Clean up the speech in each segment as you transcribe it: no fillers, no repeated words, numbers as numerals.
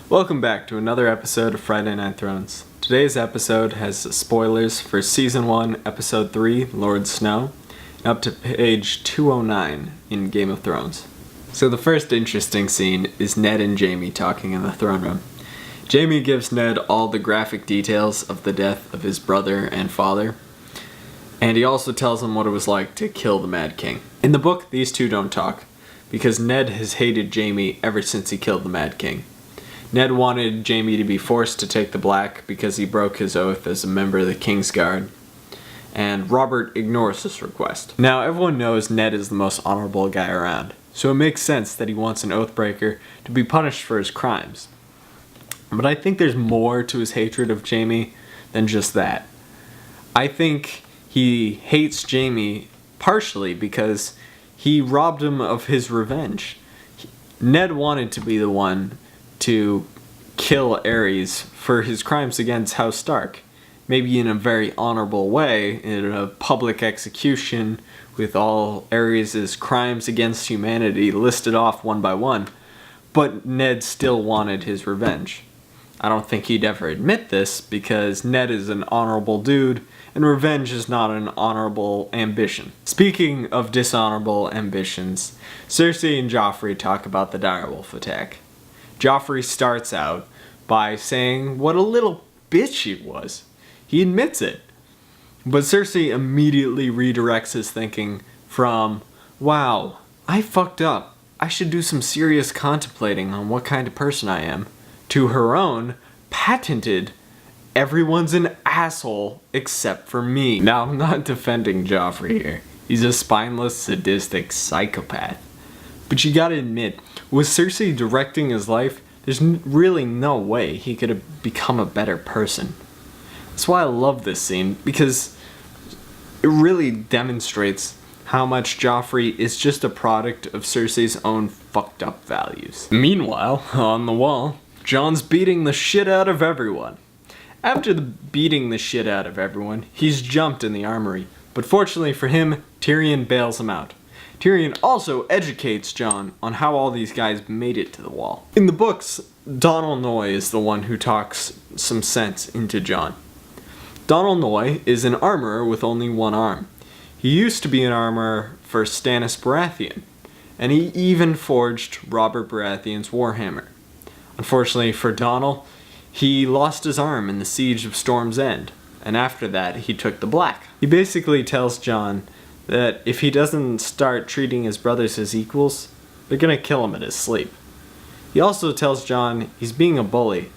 Welcome back to another episode of Friday Night Thrones. Today's episode has spoilers for Season 1, Episode 3, Lord Snow, up to page 209 in Game of Thrones. So the first interesting scene is Ned and Jaime talking in the throne room. Jaime gives Ned all the graphic details of the death of his brother and father, and he also tells him what it was like to kill the Mad King. In the book, these two don't talk, because Ned has hated Jaime ever since he killed the Mad King. Ned wanted Jaime to be forced to take the black because he broke his oath as a member of the King's Guard, and Robert ignores this request. Now, everyone knows Ned is the most honorable guy around, so it makes sense that he wants an oathbreaker to be punished for his crimes. But I think there's more to his hatred of Jaime than just that. I think he hates Jaime partially because he robbed him of his revenge. Ned wanted to be the one to kill Aerys for his crimes against House Stark. Maybe in a very honorable way, in a public execution with all Aerys' crimes against humanity listed off one by one. But Ned still wanted his revenge. I don't think he'd ever admit this because Ned is an honorable dude and revenge is not an honorable ambition. Speaking of dishonorable ambitions, Cersei and Joffrey talk about the direwolf attack. Joffrey starts out by saying what a little bitch he was. He admits it. But Cersei immediately redirects his thinking from, wow, I fucked up. I should do some serious contemplating on what kind of person I am, to her own patented, everyone's an asshole except for me. Now, I'm not defending Joffrey here. He's a spineless, sadistic psychopath. But you gotta admit, with Cersei directing his life, there's really no way he could have become a better person. That's why I love this scene, because it really demonstrates how much Joffrey is just a product of Cersei's own fucked up values. Meanwhile, on the wall, Jon's beating the shit out of everyone. After beating the shit out of everyone, he's jumped in the armory, but fortunately for him, Tyrion bails him out. Tyrion also educates Jon on how all these guys made it to the wall. In the books, Donal Noye is the one who talks some sense into Jon. Donal Noye is an armorer with only one arm. He used to be an armorer for Stannis Baratheon, and he even forged Robert Baratheon's warhammer. Unfortunately for Donal, he lost his arm in the Siege of Storm's End, and after that he took the black. He basically tells Jon that if he doesn't start treating his brothers as equals, they're gonna kill him in his sleep. He also tells Jon he's being a bully,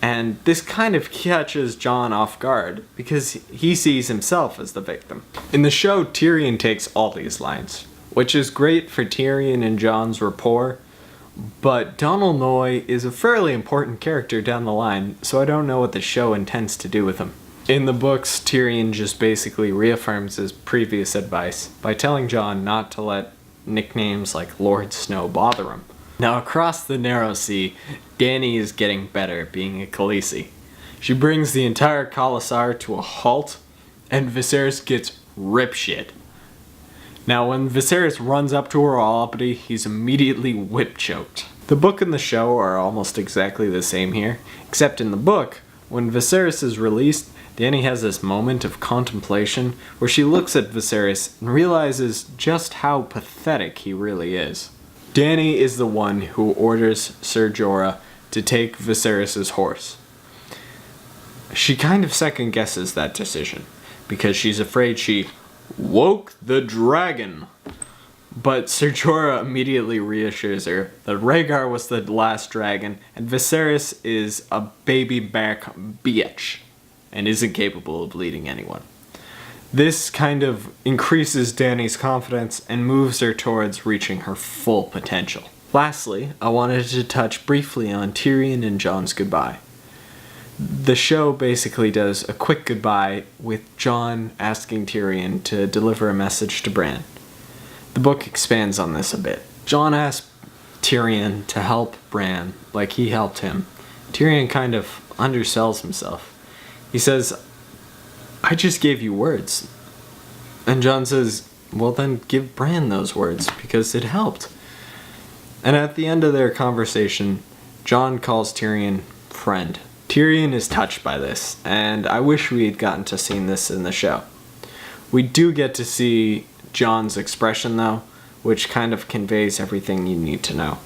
and this kind of catches Jon off guard because he sees himself as the victim. In the show, Tyrion takes all these lines, which is great for Tyrion and Jon's rapport, but Donal Noye is a fairly important character down the line, so I don't know what the show intends to do with him. In the books, Tyrion just basically reaffirms his previous advice by telling Jon not to let nicknames like Lord Snow bother him. Now, across the Narrow Sea, Dany is getting better at being a Khaleesi. She brings the entire Khalasar to a halt, and Viserys gets rip shit. Now, when Viserys runs up to her all uppity, he's immediately whip choked. The book and the show are almost exactly the same here, except in the book, when Viserys is released, Dany has this moment of contemplation where she looks at Viserys and realizes just how pathetic he really is. Dany is the one who orders Ser Jorah to take Viserys' horse. She kind of second guesses that decision because she's afraid she woke the dragon. But Ser Jorah immediately reassures her that Rhaegar was the last dragon and Viserys is a baby back bitch and isn't capable of leading anyone. This kind of increases Dany's confidence and moves her towards reaching her full potential. Lastly, I wanted to touch briefly on Tyrion and Jon's goodbye. The show basically does a quick goodbye with Jon asking Tyrion to deliver a message to Bran. The book expands on this a bit. Jon asks Tyrion to help Bran like he helped him. Tyrion kind of undersells himself. He says, I just gave you words. And Jon says, well then give Bran those words because it helped. And at the end of their conversation, Jon calls Tyrion friend. Tyrion is touched by this, and I wish we had gotten to see this in the show. We do get to see Jon's expression though, which kind of conveys everything you need to know.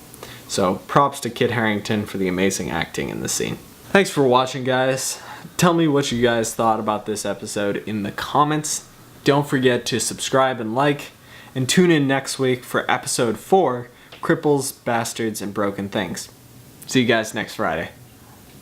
So props to Kit Harington for the amazing acting in the scene. Thanks for watching, guys. Tell me what you guys thought about this episode in the comments. Don't forget to subscribe and like, and tune in next week for episode 4, Cripples, Bastards, and Broken Things. See you guys next Friday.